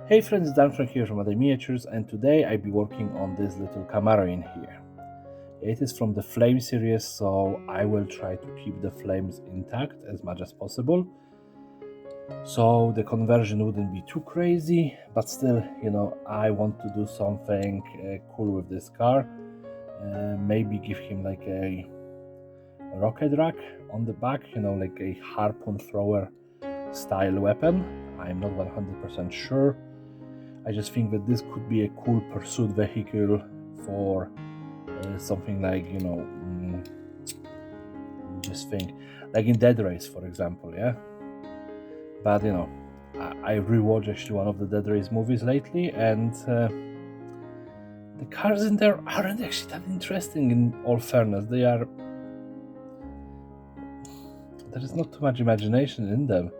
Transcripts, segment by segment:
Hey friends, Dan Frank here from Other Miniatures, and today I'll be working on this little Camaro in here. It is from the Flame series, so I will try to keep the flames intact as much as possible. So the conversion wouldn't be too crazy, but still, I want to do something cool with this car. Maybe give him like a rocket rack on the back, like a harpoon thrower style weapon. I'm not 100% sure. I just think that this could be a cool pursuit vehicle for something like, just think, like in Dead Race, for example, yeah? But, I rewatched actually one of the Dead Race movies lately, and the cars in there aren't actually that interesting, in all fairness. There is not too much imagination in them,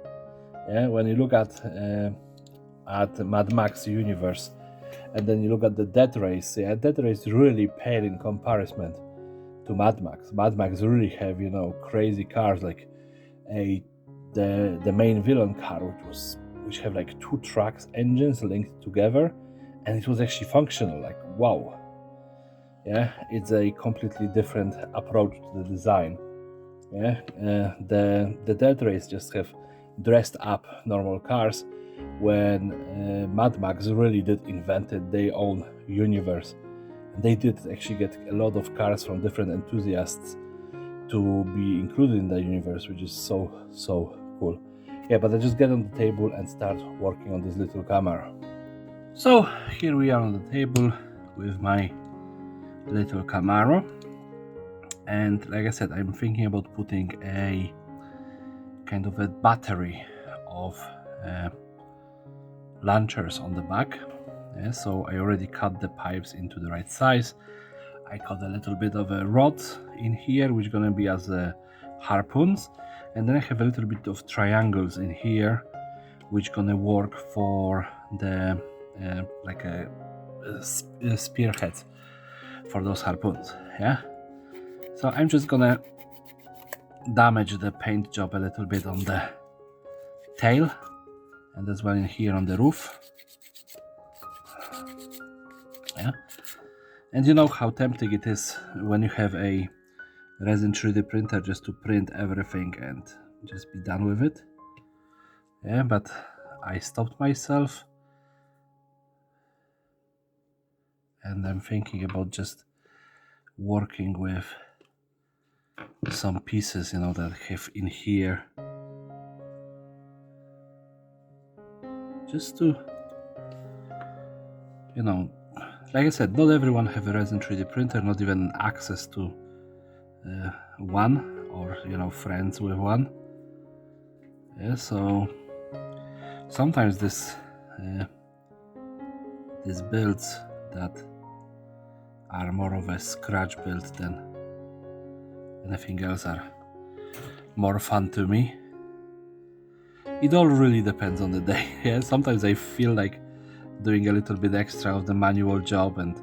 yeah? When you look at Mad Max universe, and then you look at the Dead Race. Yeah, Dead Race really pale in comparison to Mad Max. Mad Max really have crazy cars like the main villain car, which have like 2 tracks engines linked together, and it was actually functional. Like, wow, yeah, it's a completely different approach to the design. Yeah, the Dead Race just have dressed up normal cars, when Mad Max really did invented their own universe. And they did actually get a lot of cars from different enthusiasts to be included in the universe, which is so cool. Yeah, but I just get on the table and start working on this little camera. So here we are on the table with my little Camaro, and like I said, I'm thinking about putting a kind of a battery of launchers on the back. Yeah, so I already cut the pipes into the right size. I cut a little bit of a rod in here, which is gonna be as harpoons, and then I have a little bit of triangles in here, which gonna work for the like a spearhead for those harpoons. Yeah, so I'm just gonna damage the paint job a little bit on the tail, and as well in here on the roof. Yeah, and you know how tempting it is when you have a resin 3D printer just to print everything and just be done with it. Yeah, but I stopped myself, and I'm thinking about just working with some pieces, that I have in here, just to, like I said, not everyone have a resin 3D printer, not even access to one, or friends with one. Yeah, so sometimes these builds that are more of a scratch build than anything else are more fun to me. It all really depends on the day. Yeah, sometimes I feel like doing a little bit extra of the manual job, and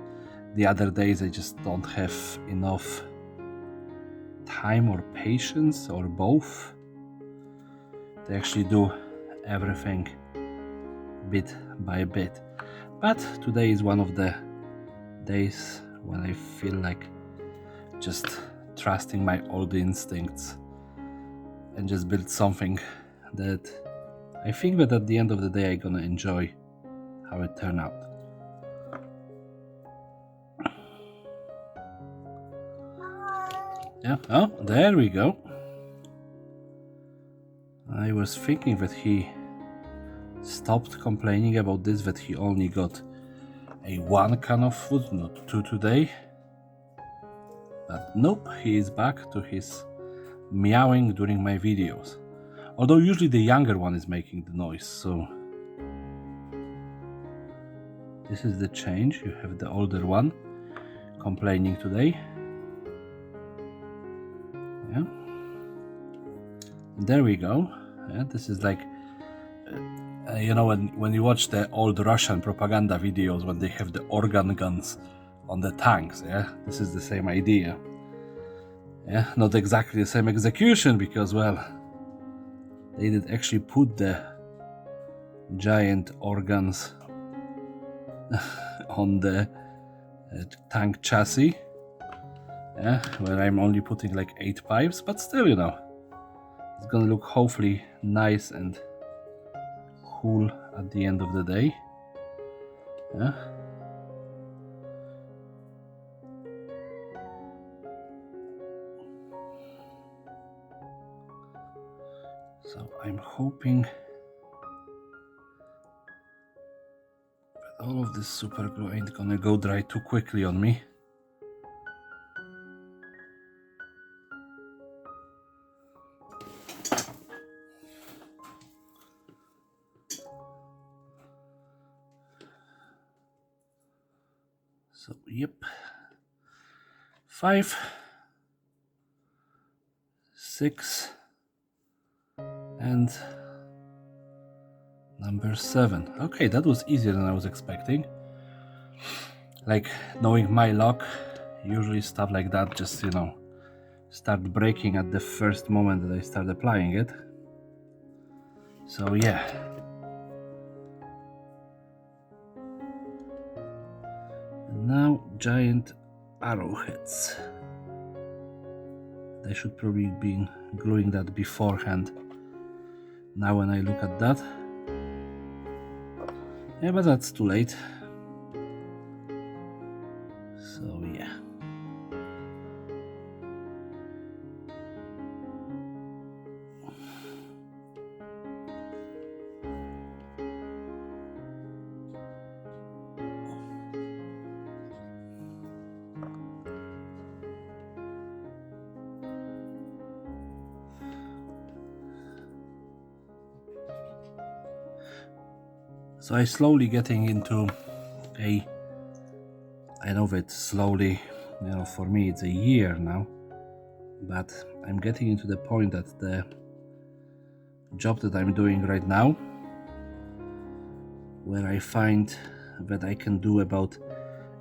the other days I just don't have enough time or patience, or both, to actually do everything bit by bit. But today is one of the days when I feel like just trusting my old instincts and just build something that I think that at the end of the day I'm gonna enjoy how it turned out. Yeah, oh, there we go. I was thinking that he stopped complaining about this, that he only got a 1 can of food, not 2 today. But nope, he is back to his meowing during my videos. Although usually the younger one is making the noise, so this is the change. You have the older one complaining today. Yeah, there we go. Yeah, this is like when you watch the old Russian propaganda videos, when they have the organ guns on the tanks. Yeah, this is the same idea. Yeah, not exactly the same execution, because, well, they did actually put the giant organs on the tank chassis, yeah, where I'm only putting like 8 pipes, but still, you know, it's gonna look hopefully nice and cool at the end of the day. Yeah. So I'm hoping that all of this super glue ain't gonna go dry too quickly on me. So yep, 5, 6, and number 7. Okay, that was easier than I was expecting. Like, knowing my luck, usually stuff like that just, you know, start breaking at the first moment that I start applying it. So yeah. And now giant arrowheads. I should probably be gluing that beforehand. Now when I look at that, yeah, but that's too late. So yeah. So I'm slowly getting into I know that slowly, you know, for me it's a year now, but I'm getting into the point that the job that I'm doing right now, where I find that I can do about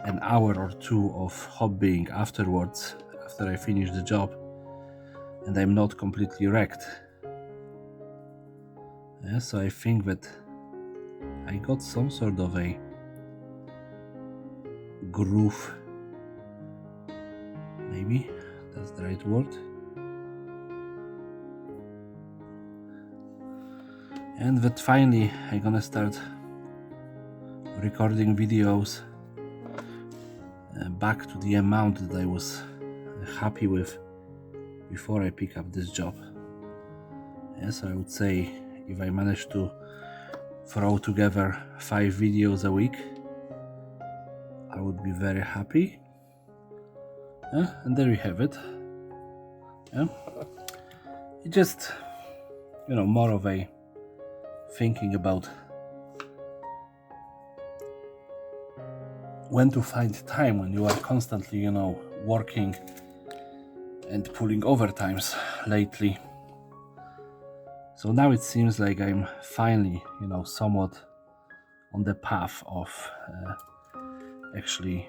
an hour or 2 of hobbying afterwards, after I finish the job, and I'm not completely wrecked. Yeah, so I think that I got some sort of a groove, maybe that's the right word, and that finally I'm gonna start recording videos back to the amount that I was happy with before I pick up this job. Yes, I would say if I manage to throw together 5 videos a week, I would be very happy. And there you have it. Yeah. It just, you know, more of a thinking about when to find time when you are constantly, you know, working and pulling overtimes lately. So now it seems like I'm finally, you know, somewhat on the path of actually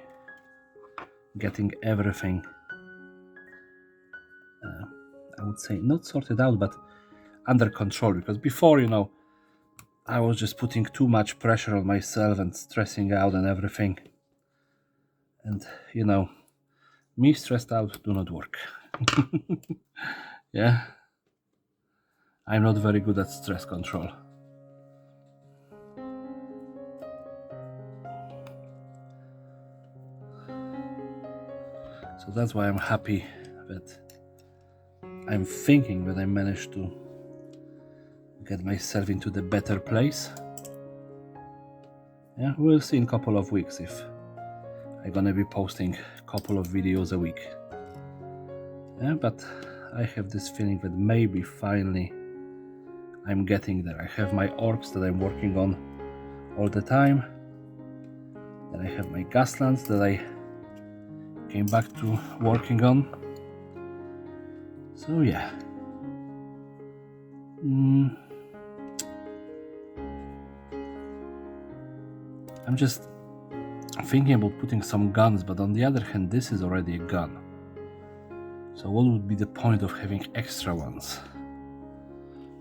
getting everything, I would say not sorted out, but under control. Because before, you know, I was just putting too much pressure on myself and stressing out and everything. And, you know, me stressed out do not work. Yeah, I'm not very good at stress control. So that's why I'm happy that I'm thinking that I managed to get myself into the better place. Yeah, we'll see in a couple of weeks if I'm gonna be posting a couple of videos a week. Yeah, but I have this feeling that maybe finally I'm getting there. I have my orcs that I'm working on all the time. Then I have my Gaslands that I came back to working on. So yeah. I'm just thinking about putting some guns, but on the other hand, this is already a gun. So what would be the point of having extra ones?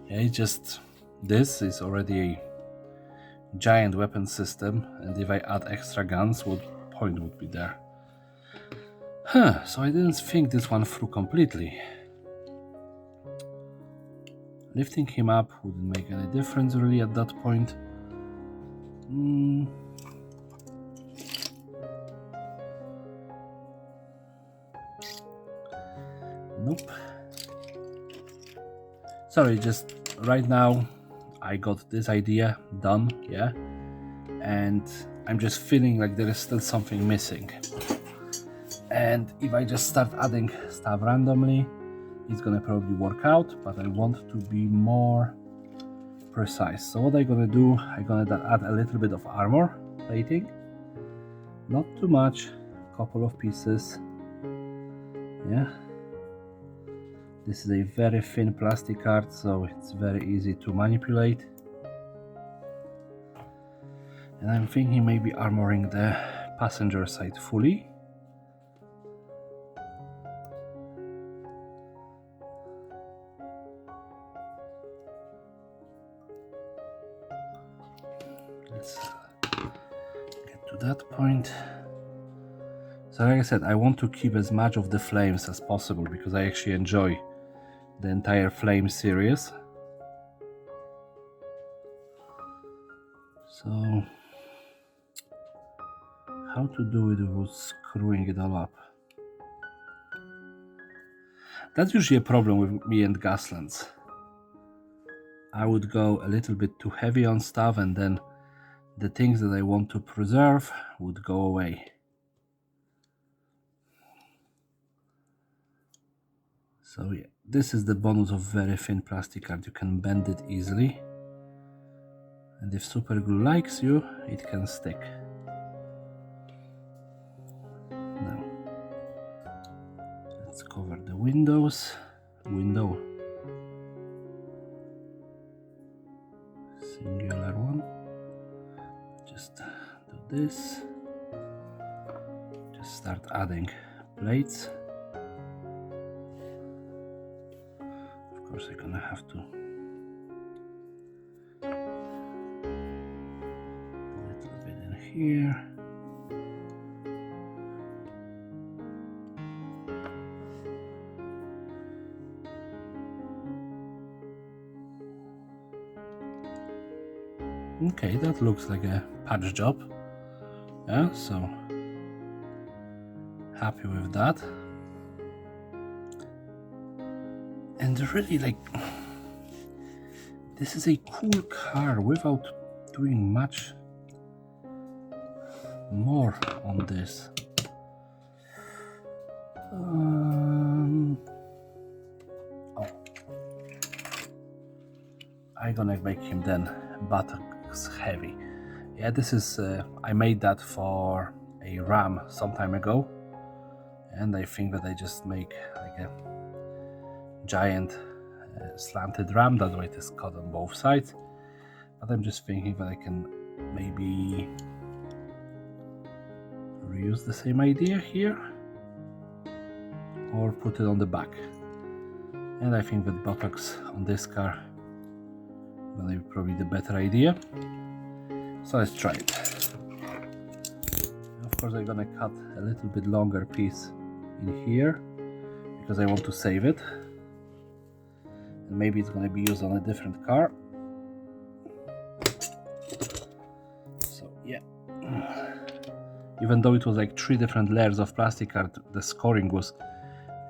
Yeah, it's just, this is already a giant weapon system, and if I add extra guns, what point would be there? So I didn't think this one through completely. Lifting him up wouldn't make any difference really at that point. Nope. Sorry, just right now I got this idea done, yeah, and I'm just feeling like there is still something missing. And if I just start adding stuff randomly, it's gonna probably work out, but I want to be more precise. So what I'm gonna do, I'm gonna add a little bit of armor plating, not too much, a couple of pieces, yeah. This is a very thin plastic card, so it's very easy to manipulate. And I'm thinking maybe armoring the passenger side fully. Let's get to that point. So like I said, I want to keep as much of the Flames as possible because I actually enjoy the entire Flame series. So how to do it without screwing it all up? That's usually a problem with me and Gaslands. I would go a little bit too heavy on stuff, and then the things that I want to preserve would go away. So yeah, this is the bonus of very thin plastic card. You can bend it easily, and if super glue likes you, it can stick. Now let's cover the window, singular one. Just do this, just start adding plates. Of course I'm gonna have to a little bit in here. Okay, that looks like a patch job. Yeah, so happy with that. And really, like, this is a cool car without doing much more on this. I'm gonna make him then buttocks heavy. Yeah, this is I made that for a ram some time ago, and I think that I just make like a giant slanted ram. That's why it is cut on both sides. But I'm just thinking that I can maybe reuse the same idea here or put it on the back. And I think that buttocks on this car will be probably the better idea. So let's try it. Of course I'm gonna cut a little bit longer piece in here because I want to save it. And maybe it's gonna be used on a different car. So yeah. Even though it was like 3 different layers of plastic card, the scoring was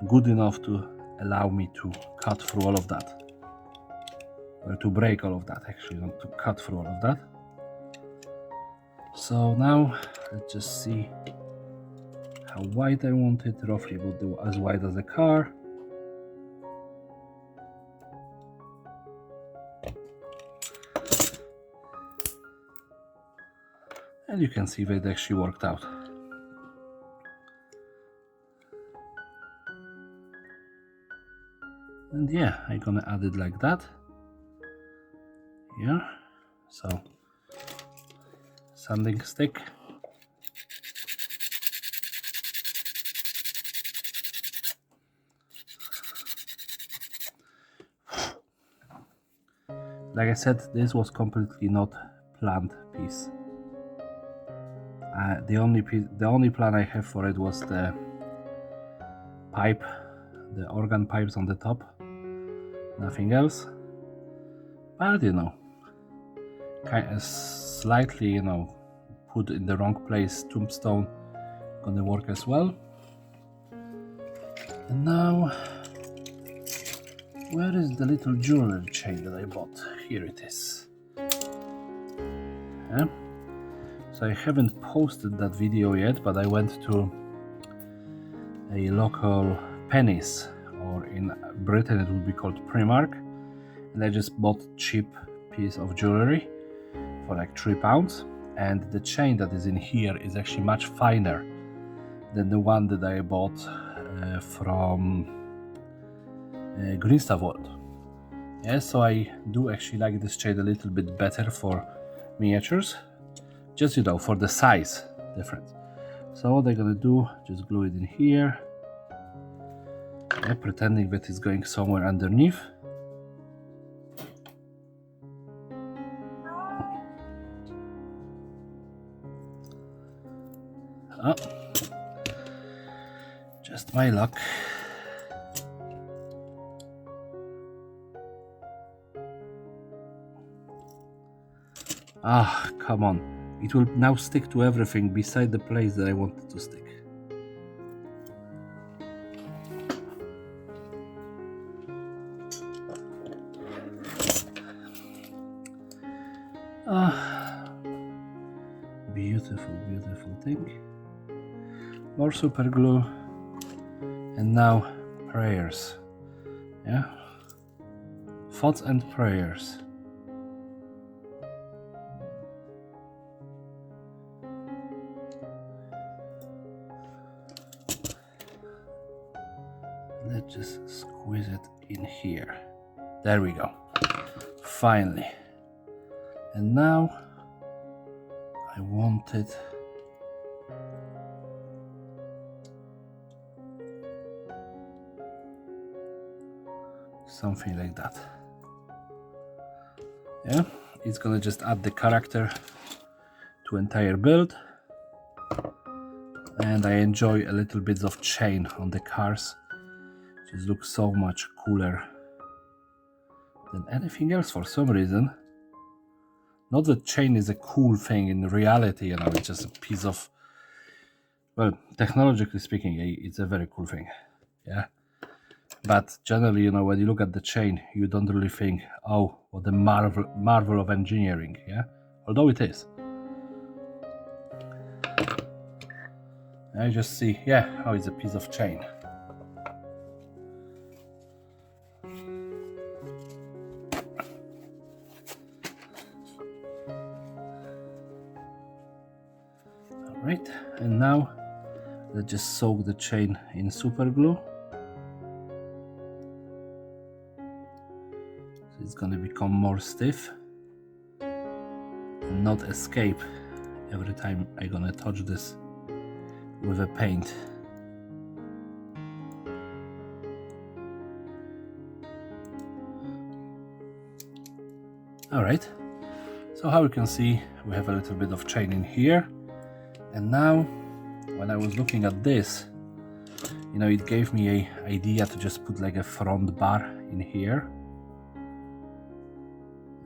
good enough to allow me to cut through all of that. Or to break all of that, actually, not to cut through all of that. So now let's just see how wide I want it. Roughly we'll do as wide as the car. And you can see that it actually worked out. And yeah, I'm gonna add it like that. Here. So sanding stick. Like I said, this was completely not planned piece. The only plan I have for it was the pipe, the organ pipes on the top, nothing else. But you know, kind of slightly, you know, put in the wrong place tombstone gonna work as well. And now, where is the little jewelry chain that I bought? Here it is. Yeah. So I haven't posted that video yet, but I went to a local Pennies, or in Britain it would be called Primark, and I just bought cheap piece of jewelry for like £3, and the chain that is in here is actually much finer than the one that I bought from Greenstaff World. Yeah, so I do actually like this chain a little bit better for miniatures, just, you know, for the size difference. So what I'm gonna do, just glue it in here, yeah, pretending that it's going somewhere underneath. Oh, just my luck. Ah, come on. It will now stick to everything beside the place that I wanted to stick. Ah, beautiful, beautiful thing. More super glue. And now prayers. Yeah? Thoughts and prayers. Let's just squeeze it in here. There we go. Finally. And now I want it something like that. Yeah, it's gonna just add the character to entire build. And I enjoy a little bit of chain on the cars. Just looks so much cooler than anything else for some reason. Not that chain is a cool thing in reality, you know, it's just a piece of, well, technologically speaking, it's a very cool thing, yeah. But generally, you know, when you look at the chain, you don't really think, oh, what a marvel of engineering, yeah? Although it is. I just see, yeah, how it's a piece of chain. Alright, and now let's just soak the chain in super glue. So it's gonna become more stiff and not escape every time I'm gonna touch this with a paint. Alright, so how you can see, we have a little bit of chain in here. And now, when I was looking at this, you know, it gave me an idea to just put like a front bar in here.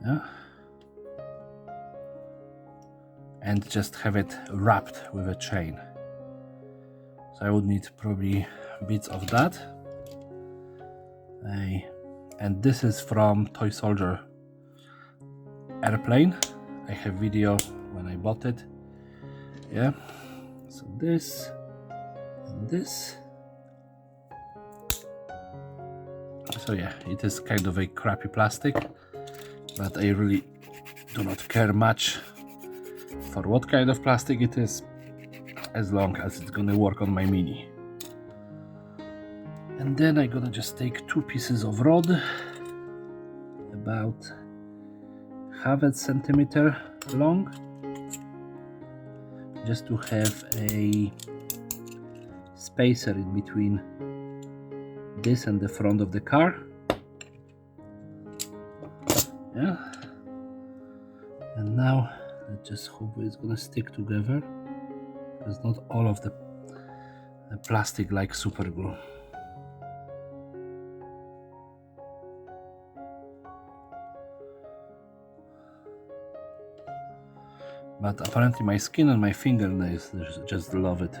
Yeah. And just have it wrapped with a chain. So I would need probably bits of that. And this is from Toy Soldier airplane. I have video when I bought it. Yeah, so this and this. So yeah, it is kind of a crappy plastic, but I really do not care much for what kind of plastic it is, as long as it's gonna work on my Mini. And then I'm gonna just take 2 pieces of rod, about half a centimeter long, just to have a spacer in between this and the front of the car. Yeah. And now Let's just hope it's gonna stick together, because not all of the plastic like super glue. But apparently my skin and my fingernails just love it.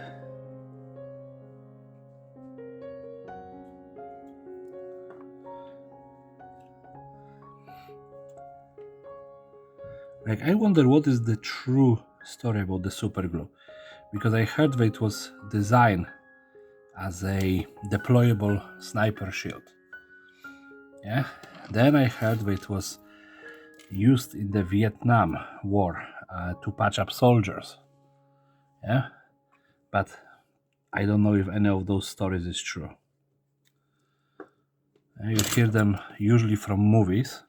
Like, I wonder what is the true story about the super glue, because I heard that it was designed as a deployable sniper shield. Yeah. Then I heard that it was used in the Vietnam War to patch up soldiers. Yeah. But I don't know if any of those stories is true. You hear them usually from movies.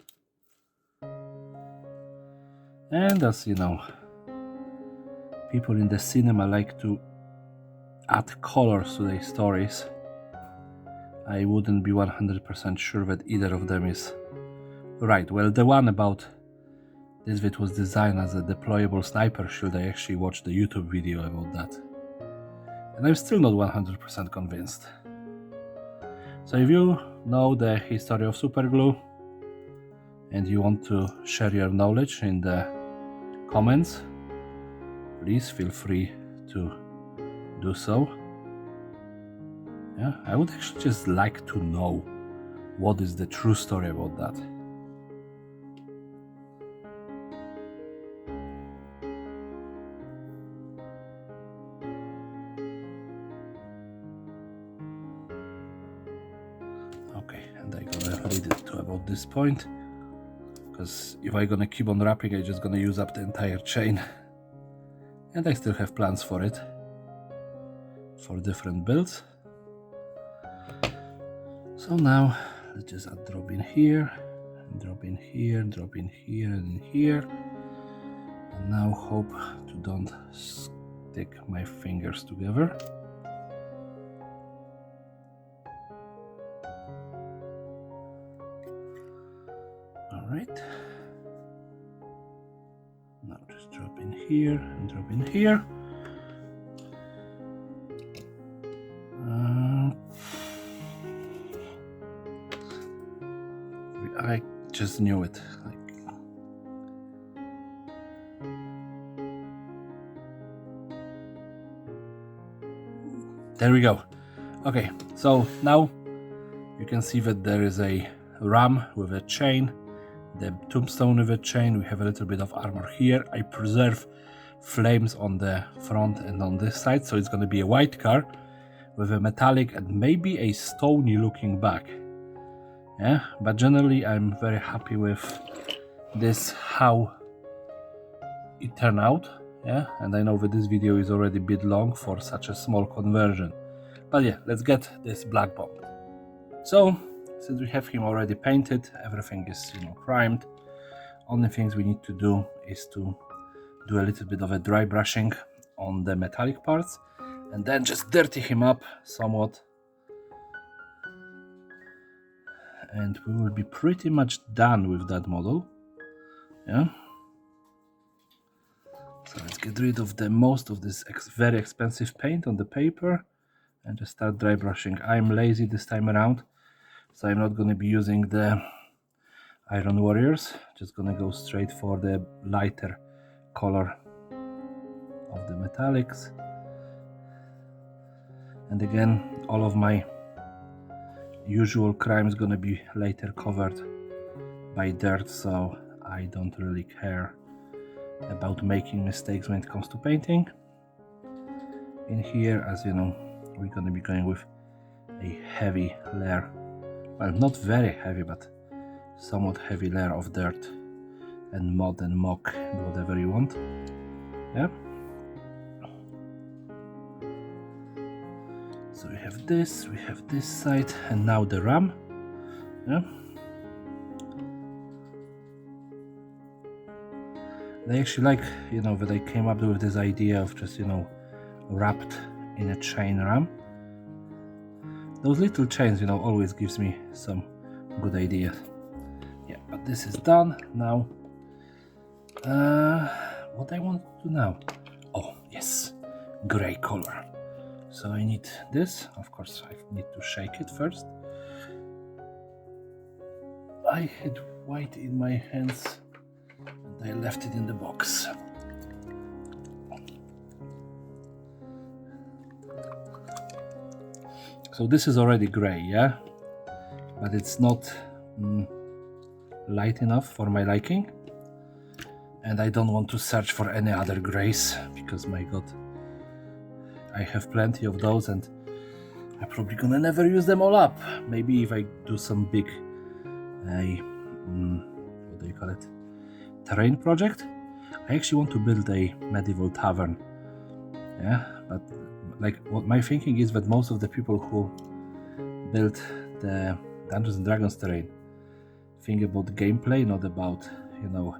And as you know, people in the cinema like to add colors to their stories. I wouldn't be 100% sure that either of them is right. Well, the one about this that was designed as a deployable sniper shield, I actually watched the YouTube video about that. And I'm still not 100% convinced. So if you know the history of super glue and you want to share your knowledge in the comments, please feel free to do so. Yeah, I would actually just like to know what is the true story about that. Okay, and I'm gonna read it to about this point, because if I'm gonna keep on wrapping, I'm just gonna use up the entire chain. And I still have plans for it, for different builds. So now let's just add drop in here, drop in here, drop in here, and in here. And now hope to don't stick my fingers together. All right. Now just drop in here and drop in here. I just knew it. There we go. Okay, so now you can see that there is a ram with a chain, the tombstone with a chain. We have a little bit of armor here. I preserve flames on the front and on this side, so it's going to be a white car with a metallic and maybe a stony looking back. Yeah, but generally I'm very happy with this, how it turned out. Yeah, and I know that this video is already a bit long for such a small conversion, but yeah, let's get this black bomb. So since we have him already painted, everything is primed, only things we need to do is to do a little bit of a dry brushing on the metallic parts and then just dirty him up somewhat, and we will be pretty much done with that model. Yeah, so let's get rid of the most of this very expensive paint on the paper and just start dry brushing. I'm lazy this time around, so I'm not going to be using the Iron Warriors, just going to go straight for the lighter color of the metallics. And again, all of my usual crime is going to be later covered by dirt, so I don't really care about making mistakes when it comes to painting. In here, as you know, we're going to be going with a heavy layer, well, not very heavy, but somewhat heavy layer of dirt and mud and muck and whatever you want. Yeah, so we have this side, and now the ram. Yeah, I actually like, that I came up with this idea of just, wrapped in a chain ram. Those little chains, always gives me some good ideas. Yeah, but this is done now. what I want to do now? Oh, yes, gray color. So I need this. Of course, I need to shake it first. I had white in my hands and I left it in the box. So this is already gray, yeah? But it's not light enough for my liking. And I don't want to search for any other grays because, my god, I have plenty of those and I'm probably gonna never use them all up. Maybe if I do some big, what do you call it, terrain project. I actually want to build a medieval tavern. Yeah, but like what my thinking is that most of the people who build the Dungeons and Dragons terrain think about gameplay, not about, you know,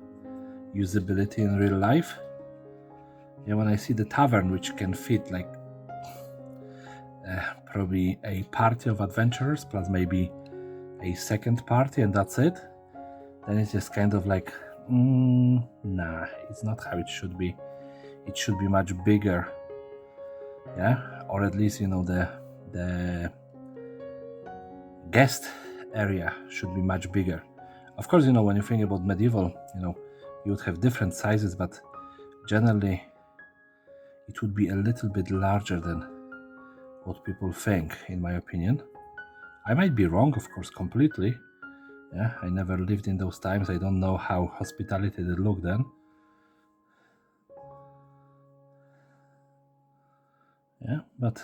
usability in real life. Yeah, when I see the tavern, which can fit like probably a party of adventurers plus maybe a second party and that's it, then it's just kind of like, nah, it's not how it should be. It should be much bigger, yeah, or at least, you know, the guest area should be much bigger. Of course, you know, when you think about medieval, you know, you would have different sizes, but generally it would be a little bit larger than what people think, in my opinion. I might be wrong, of course, completely. Yeah, I never lived in those times. I don't know how hospitality did look then. Yeah, but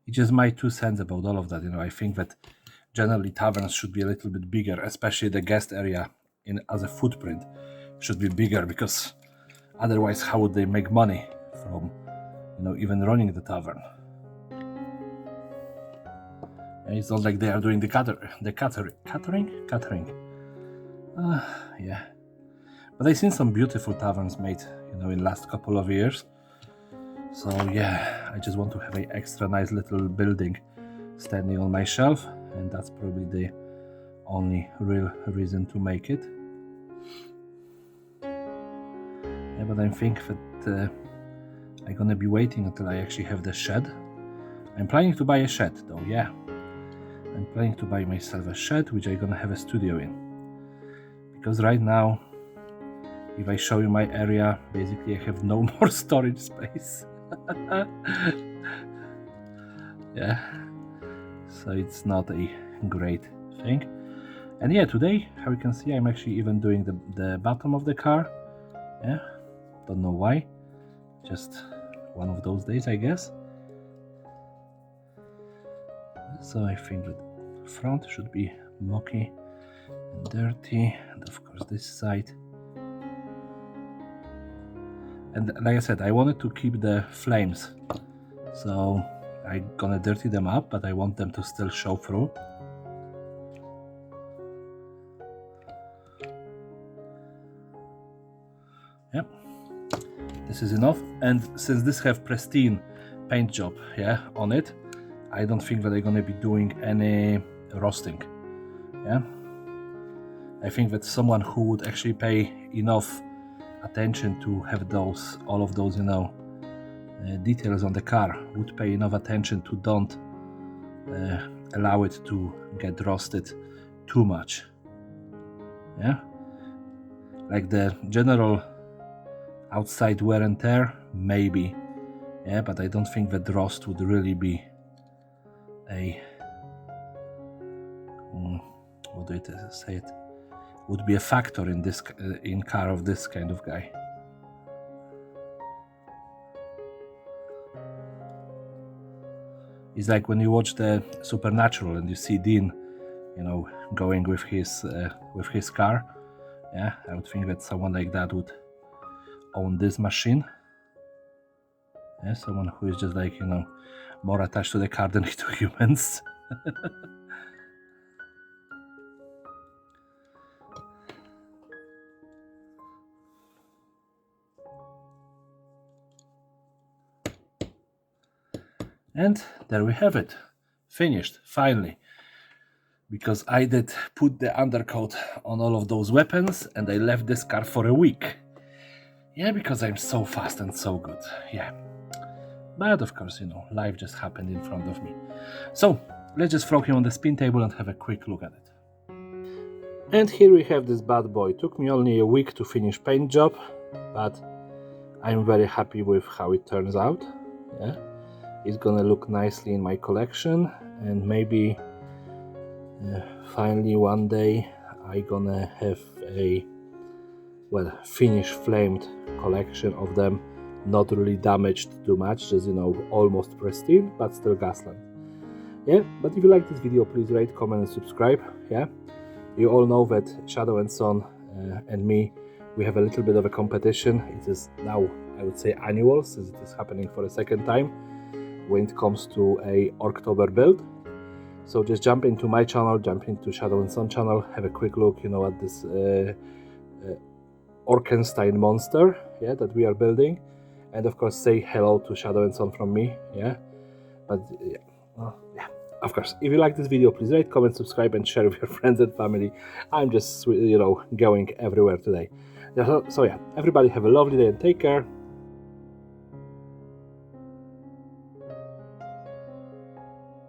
it's just my 2 cents about all of that. You know, I think that generally taverns should be a little bit bigger, especially the guest area as a footprint should be bigger, because otherwise how would they make money from, you know, even running the tavern? And it's not like they are doing the catering. Yeah, but I've seen some beautiful taverns made, you know, in last couple of years. So yeah, I just want to have an extra nice little building standing on my shelf, and that's probably the only real reason to make it. Yeah, but I think that I'm gonna be waiting until I actually have the shed. I'm planning to buy a shed though, yeah. I'm planning to buy myself a shed which I'm gonna have a studio in. Because right now, if I show you my area, basically I have no more storage space. Yeah, so it's not a great thing. And yeah, today, how you can see, I'm actually even doing the bottom of the car. Yeah, don't know why, just one of those days, I guess. So I think that front should be mucky and dirty, and of course this side. And like I said, I wanted to keep the flames, so I'm gonna dirty them up, but I want them to still show through. Yep, this is enough. And since this have pristine paint job, yeah, on it, I don't think that I'm gonna be doing any roasting. Yeah, I think that someone who would actually pay enough attention to have those, all of those, you know, details on the car would pay enough attention to don't allow it to get roasted too much. Yeah, like the general outside wear and tear, maybe, yeah, but I don't think that roast would really be a what do you say it, would be a factor in this in car of this kind of guy. It's like when you watch the Supernatural and you see Dean, you know, going with his car. Yeah, I would think that someone like that would own this machine. Yeah, someone who is just like, you know, more attached to the car than to humans. And there we have it, finished finally. Because I did put the undercoat on all of those weapons and I left this car for a week. Yeah, because I'm so fast and so good. Yeah. But of course, life just happened in front of me. So let's just throw him on the spin table and have a quick look at it. And here we have this bad boy. Took me only a week to finish paint job, but I'm very happy with how it turns out. Yeah, it's gonna look nicely in my collection, and maybe finally one day I'm gonna have a finished flamed collection of them, not really damaged too much, just almost pristine, but still Gasland. Yeah, but if you like this video, please rate, comment and subscribe. Yeah, you all know that Shadow and Son and me, we have a little bit of a competition. It is now, I would say, annual, since it is happening for a second time when it comes to a October build. So just jump into my channel, jump into Shadow and Son channel, have a quick look, at this Orkenstein monster, yeah, that we are building, and of course say hello to Shadow and Son from me. Yeah, but yeah, of course, if you like this video, please rate, comment, subscribe and share with your friends and family. I'm just going everywhere today. So yeah, everybody have a lovely day and take care.